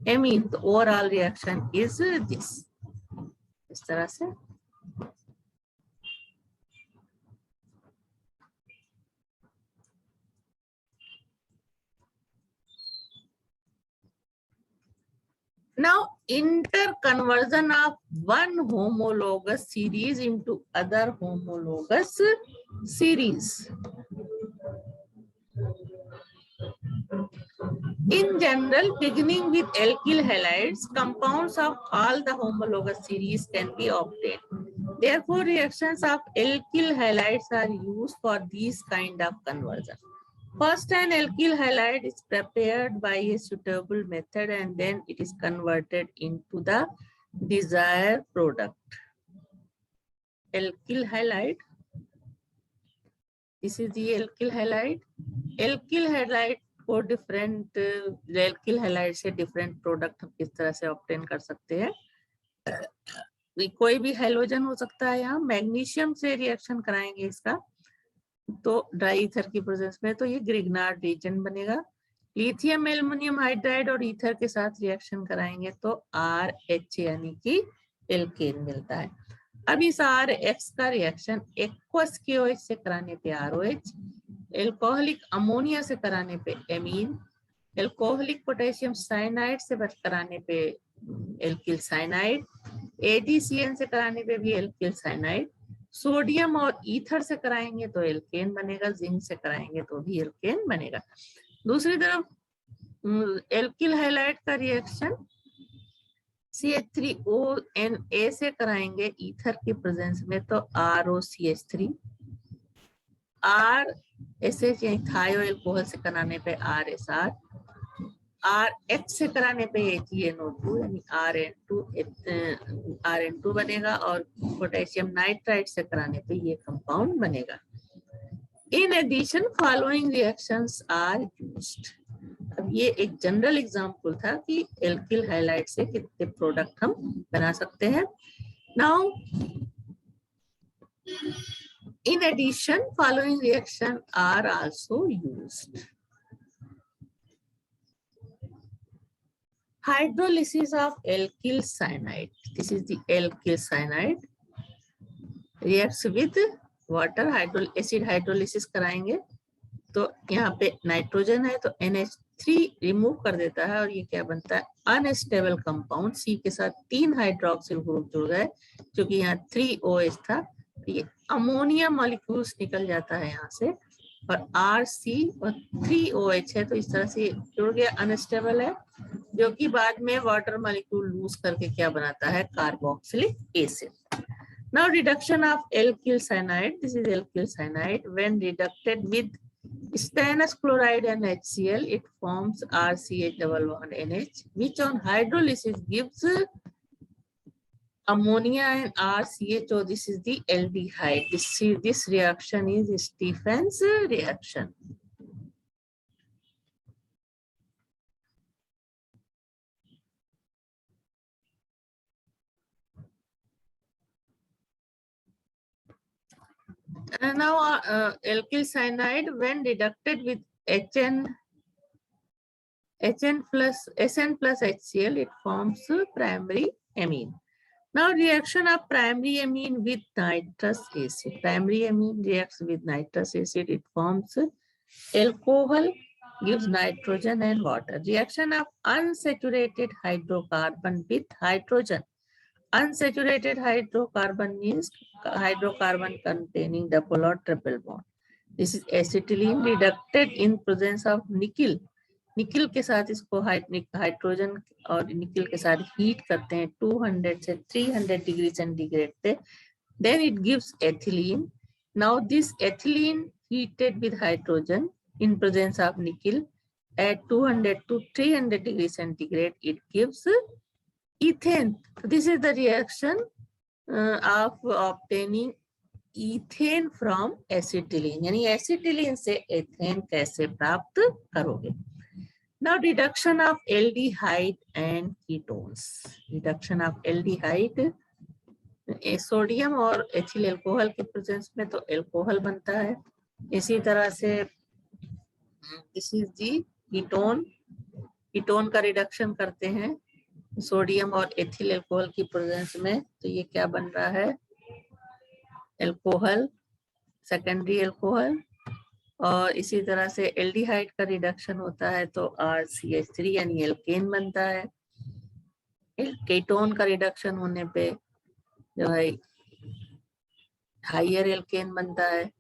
amine. The overall reaction is this. इस तरह से. Now, interconversion of one homologous series into other homologous series. In general, beginning with alkyl halides, compounds of all the homologous series can be obtained. Therefore, reactions of alkyl halides are used for these kind of conversion. First, an alkyl halide is prepared by a suitable method and then it is converted into the desired product. Alkyl halide. This is the alkyl halide. Alkyl halide को different alkyl halide से different product हम किस तरह से obtain कर सकते हैं. कोई भी हेलोजन हो सकता है. यहाँ मैग्नीशियम से रिएक्शन कराएंगे इसका तो ड्राई ईथर की प्रेजेंस में, तो ये ग्रिग्नार्ड रिएजेंट बनेगा. लिथियम एल्युमिनियम हाइड्राइड और ईथर के साथ रिएक्शन कराएंगे तो RH यानी कि एल्केन मिलता है. अब इस RH का रिएक्शन एक्वस KOH से कराने पे ROH, एल्कोहलिक अमोनिया से कराने पे एमीन, एल्कोहलिक पोटेशियम साइनाइड से कराने पे एल्किल साइनाइड, AgCN से कराने पे भी एल्किल साइनाइड, सोडियम और ईथर से कराएंगे तो एल्केन बनेगा, जिंक से कराएंगे तो भी एल्केन बनेगा. दूसरी तरफ एल्किल हैलाइड का रिएक्शन CH3ONA से कराएंगे ईथर की प्रेजेंस में तो ROCH3, RSH थायो एल्कोहल से कराने पे RSR, RH से कराने पे AgNO2 यानी RN2 बनेगा और पोटेशियम नाइट्राइड से कराने पे ये कंपाउंड बनेगा. In addition following reactions are used. अब ये एक जनरल एग्जांपल था कि एल्किल हैलाइड से कितने प्रोडक्ट हम बना सकते हैं. Now in addition following reaction are also used. Hydrolysis of alkyl cyanide. This is the alkyl cyanide. Reacts with water. Acid hydrolysis कराएंगे तो यहाँ पे नाइट्रोजन है तो NH3 रिमूव कर देता है और ये क्या बनता है अनस्टेबल कंपाउंड. C के साथ 3 हाइड्रोक्सिल ग्रुप जुड़ गए क्योंकि यहाँ 3OH था. ये अमोनिया मॉलिक्यूल्स निकल जाता है यहाँ से और RC और 3OH है तो इस तरह से जुड़ गया, अनस्टेबल है, जो कि बाद में वाटर मॉलिक्यूल लूज करके क्या बनाता है carboxylic acid. Now reduction of alkyl cyanide. This is alkyl cyanide. When reducted with stannous chloride and HCl, it forms RCH11NH, which on hydrolysis gives ammonia and RCHO. This is the aldehyde. This reaction is Stephen's reaction. And now alkyl cyanide, when reducted with SN plus HCl, it forms primary amine. Now reaction of primary amine with nitrous acid. Primary amine reacts with nitrous acid. It forms alcohol, gives nitrogen and water. Reaction of unsaturated hydrocarbon with hydrogen. Unsaturated hydrocarbon means hydrocarbon containing double or triple bond. This is acetylene reducted in presence of nickel. Nickel के साथ इसको hydrogen और nickel के साथ heat करते हैं 200 से 300 degree centigrade पे, then it gives ethylene. Now this ethylene heated with hydrogen in presence of nickel at 200 to 300 degree centigrade, it gives ethane. So this is the reaction of obtaining ethane from acetylene. यानी acetylene से ethane कैसे प्राप्त करोगे? Now reduction of aldehyde and ketones. Reduction of aldehyde, sodium और ethyl alcohol के presence में तो alcohol बनता है. इसी तरह से this is the ketone. Ketone का रिडक्शन करते हैं सोडियम और एथिल अल्कोहल की प्रेजेंस में, तो ये क्या बन रहा है? Alcohol, secondary alcohol. और इसी तरह से एल्डिहाइड का रिडक्शन होता है तो RCH3 यानी एल्केन बनता है. कीटोन का रिडक्शन होने पे जो है हाइयर एल्केन बनता है,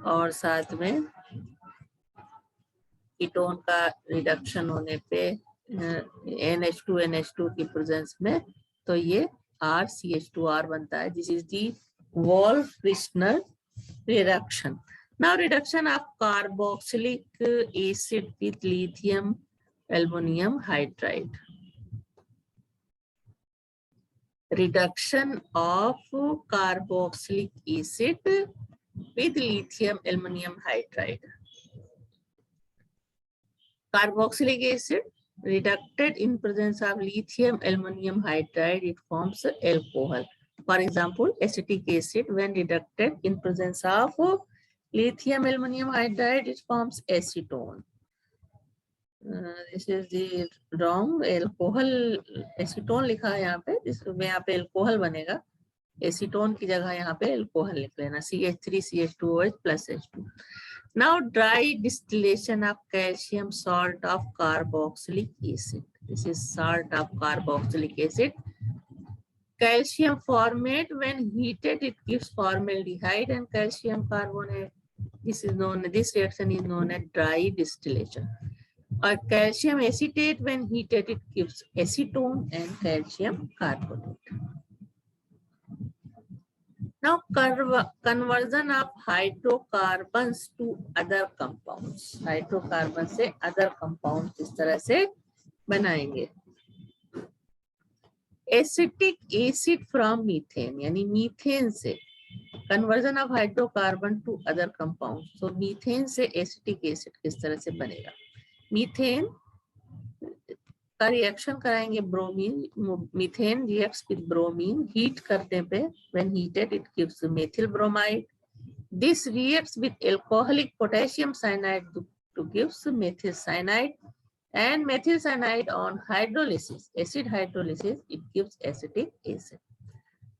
और साथ में कीटोन का रिडक्शन होने पे NH2 की प्रेजेंस में तो ये RCH2R बनता है. This is the Wolff-Rishner reduction. Now reduction of carboxylic acid with lithium aluminum hydride. Reduction of carboxylic acid with lithium aluminum hydride. Carboxylic acid reducted in presence of lithium aluminum hydride, it forms alcohol. For example, acetic acid when reducted in presence of lithium aluminum hydride, it forms acetone. This is the wrong. Alcohol acetone लिखा है यहाँ पे, इसमें यहाँ पे alcohol बनेगा. Acetone की जगह यहाँ पे alcohol लिख लेना. CH3CH2OH plus H2. Now dry distillation of calcium salt of carboxylic acid. This is salt of carboxylic acid. Calcium formate when heated, it gives formaldehyde and calcium carbonate. This reaction is known as dry distillation. Or calcium acetate when heated, it gives acetone and calcium carbonate. Now conversion of hydrocarbons to other compounds. Hydrocarbon से other compounds किस तरह से बनाएंगे? Acetic acid from methane, यानी methane से conversion of hydrocarbon to other compounds. So methane से acetic acid किस तरह से बनेगा? मीथेन का रिएक्शन कराएंगे bromine. Methane reacts with bromine. Heat करने पे when heated it gives methyl bromide. This reacts with alcoholic potassium cyanide to gives methyl cyanide, and methyl cyanide on hydrolysis, acid hydrolysis, it gives acetic acid.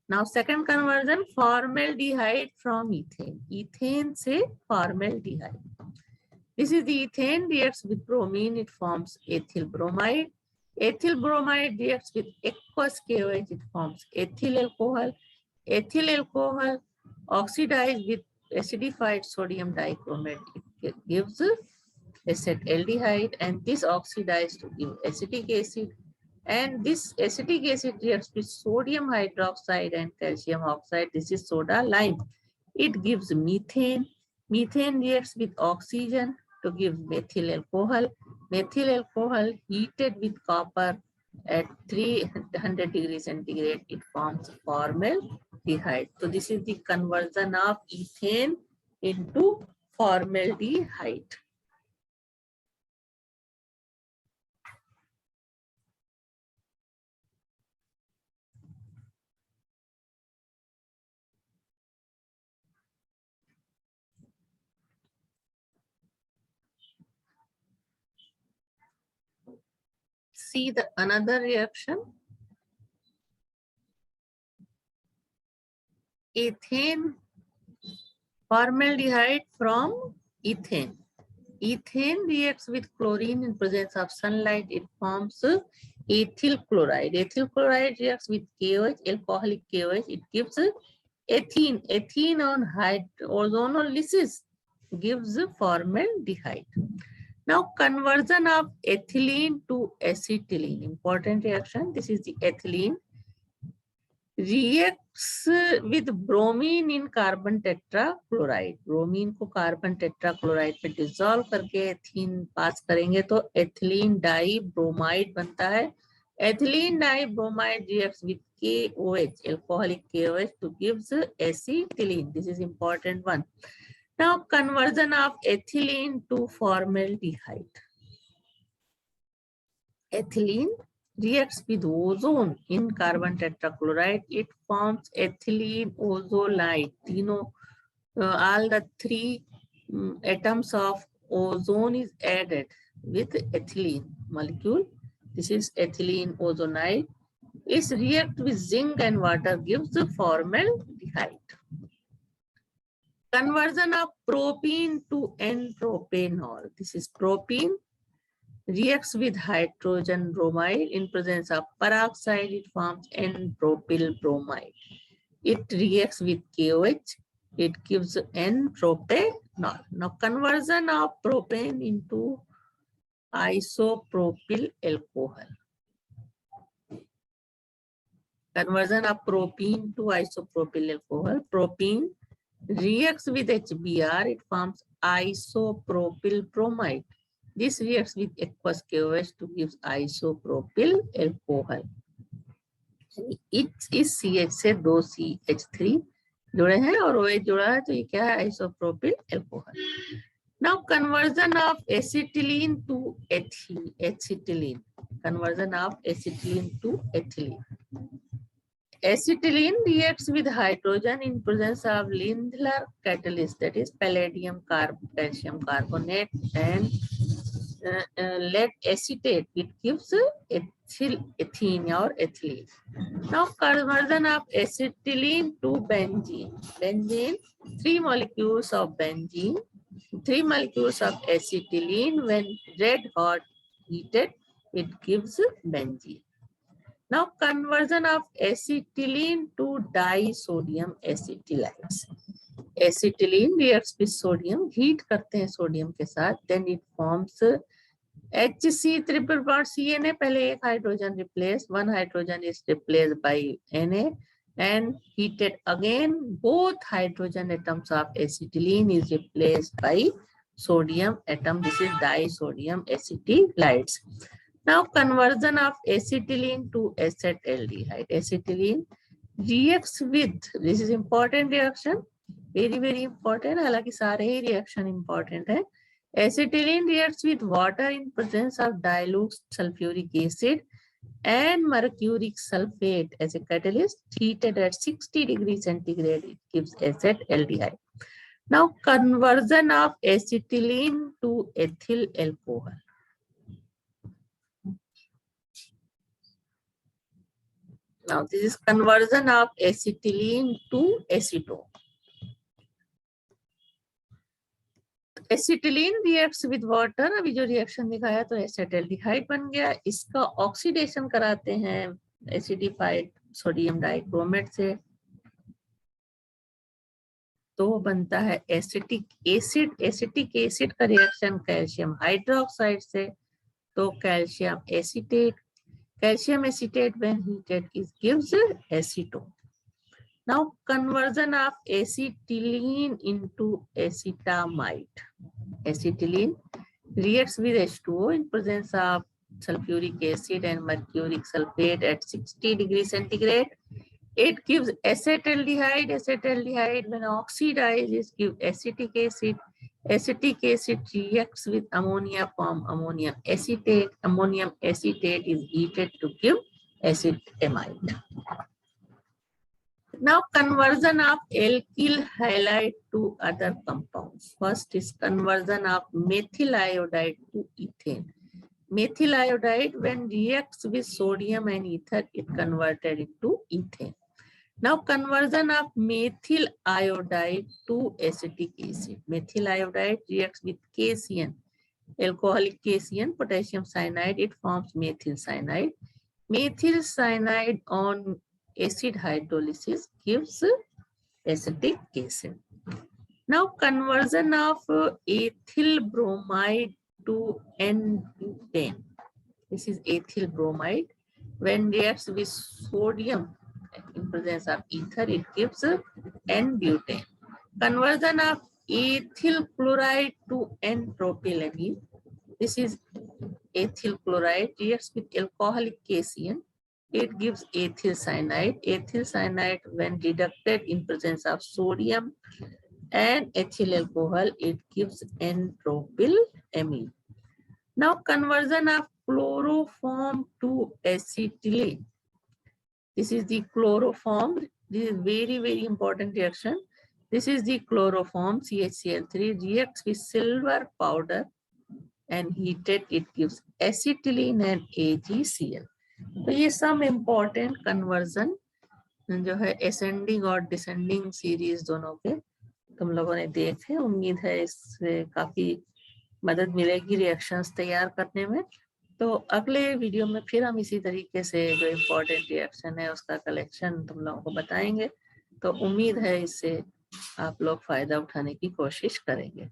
Now second conversion, formaldehyde from ethane. Ethane से formaldehyde. This is the ethane reacts with bromine, it forms ethyl bromide. Ethyl bromide reacts with aqueous KOH, it forms ethyl alcohol. Ethyl alcohol oxidized with acidified sodium dichromate, it gives acetaldehyde, and this oxidized to give acetic acid. And this acetic acid reacts with sodium hydroxide and calcium oxide. This is soda lime. It gives methane. Methane reacts with oxygen to give methyl alcohol. Methyl alcohol heated with copper at 300 degrees centigrade, it forms formaldehyde. So this is the conversion of ethane into formaldehyde. See the another reaction. Ethane, formaldehyde from ethane. Ethane reacts with chlorine in presence of sunlight. It forms ethyl chloride. Ethyl chloride reacts with KOH, alcoholic KOH. It gives ethene. Ethene on ozonolysis gives formaldehyde. Now conversion of ethylene to acetylene. Important reaction. This is the ethylene. Reacts with bromine in carbon tetrachloride. Bromine को carbon tetrachloride में dissolve करके ethene पास करेंगे तो ethylene die bromide बनता है. Ethylene dibromide reacts with KOH, alcoholic KOH, to gives acetylene. This is important one. Now conversion of ethylene to formaldehyde. Ethylene reacts with ozone in carbon tetrachloride. It forms ethylene ozolide. You know, all the three atoms of ozone is added with ethylene molecule. This is ethylene ozonide. It reacts with zinc and water, gives the formaldehyde. Conversion of propene to N-propanol. This is propene. Reacts with hydrogen bromide in presence of peroxide. It forms N-propyl bromide. It reacts with KOH. It gives N-propanol. Now conversion of propane into isopropyl alcohol. Conversion of propene to isopropyl alcohol. Propene reacts with HBr. It forms isopropyl bromide. This reacts with aqueous KOH to give isopropyl alcohol. It is CH से 2 CH3 जुड़े हैं और OH जुड़ा है तो ये क्या है isopropyl alcohol. Now conversion of acetylene to acetylene. Conversion of acetylene to ethylene. Acetylene reacts with hydrogen in presence of Lindlar catalyst, that is palladium calcium carbonate and lead acetate. It gives ethene or ethylene. Now conversion of acetylene to benzene. Benzene, 3 molecules of benzene, 3 molecules of acetylene. When red hot heated, it gives benzene. Now conversion of acetylene to disodium acetylides. Acetylene reacts with sodium, heat करते हैं sodium के साथ, then it forms HC triple bond CNA. पहले एक hydrogen replace, one hydrogen is replaced by Na, and heated again both hydrogen atoms of acetylene is replaced by sodium atom. This is disodium acetylides. Now conversion of acetylene to acetaldehyde. Acetylene reacts with, this is important reaction, very important. हालांकि सारे ही reaction important है. Acetylene reacts with water in presence of dilute sulfuric acid and mercuric sulfate as a catalyst. Heated at 60 degrees centigrade, it gives acetaldehyde. Now conversion of acetylene to ethyl alcohol. Now this is conversion of acetylene to acetone. Acetylene reacts with water. अभी जो reaction दिखाया तो acetaldehyde बन गया. इसका oxidation कराते हैं acidified sodium dichromate से तो बनता है एसिटिक एसिड. एसिटिक एसिड का रिएक्शन कैल्शियम हाइड्रोक्साइड से तो calcium acetate. Calcium acetate when heated gives acetone. Now conversion of acetylene into acetamide. Acetylene reacts with H2O in presence of sulfuric acid and mercuric sulfate at 60 degrees centigrade. It gives acetaldehyde. Acetaldehyde, when oxidizes, gives acetic acid. Acetic acid reacts with ammonia, form ammonium acetate. Ammonium acetate is heated to give acetamide. Now, conversion of alkyl halide to other compounds. First is conversion of methyl iodide to ethane. Methyl iodide, when reacts with sodium and ether, it converted into ethane. Now, conversion of methyl iodide to acetic acid. Methyl iodide reacts with KCN, alcoholic KCN, potassium cyanide, it forms methyl cyanide. Methyl cyanide on acid hydrolysis gives acetic acid. Now, conversion of ethyl bromide to N-butane. This is ethyl bromide. When reacts with sodium in presence of ether, it gives N-butane. Conversion of ethyl chloride to N-propylamine. This is ethyl chloride reacts with alcoholic KCN. It gives ethyl cyanide. Ethyl cyanide, when reducted in presence of sodium and ethyl alcohol, it gives N-propylamine. Now, conversion of chloroform to acetylene. This is the chloroform. This is very, very important reaction. This is the chloroform, CHCl3, reacts with silver powder and heated, it gives acetylene and AgCl. तो ये सब important conversion जो है ascending और descending series दोनों के तुम लोगों ने देखे। उम्मीद है इससे काफी मदद मिलेगी रिएक्शंस तैयार करने में। तो अगले वीडियो में फिर हम इसी तरीके से जो इम्पोर्टेंट रिएक्शन है उसका कलेक्शन तुम लोगों को बताएंगे। तो उम्मीद है इससे आप लोग फायदा उठाने की कोशिश करेंगे।